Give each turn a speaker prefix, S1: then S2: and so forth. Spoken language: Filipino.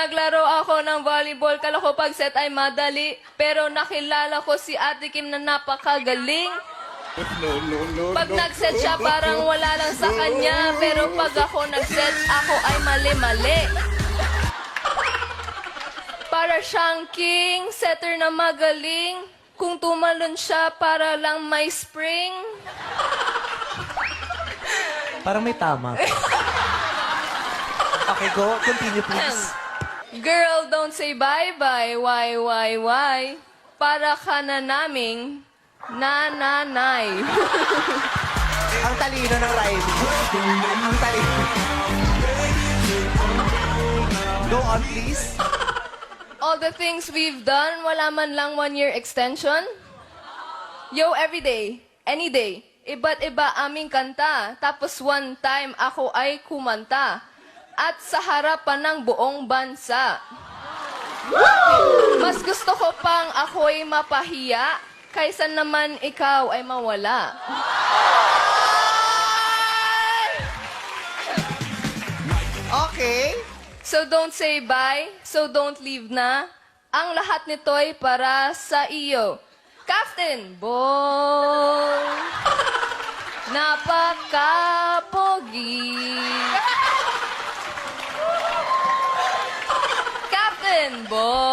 S1: Naglaro ako ng volleyball, kala ko pag set ay madali. Pero nakilala ko si Ate Kim na napakagaling. Pag nag-set siya, parang wala lang sa kanya. Pero pag ako nag-set, ako ay mali-mali. Para siyang king, setter na magaling. Kung tumalon siya, para lang may spring.
S2: Parang may tama. Okay, go. Continue, please.
S1: Girl, don't say bye-bye. Why? Para ka na naming nanay.
S2: Ang talino ng rhyming. Ang talino. Go on, please.
S1: All the things we've done, wala man lang 1-year extension. Yo, every day, any day, iba't iba aming kanta. Tapos one time, ako ay kumanta. At sa harapan ng buong bansa. Mas gusto ko pang ako'y mapahiya, kaysa naman ikaw ay mawala.
S2: Okay.
S1: So don't say bye, so don't leave na. Ang lahat nito'y para sa iyo. Captain Boy, napaka-pogi. Captain Boy.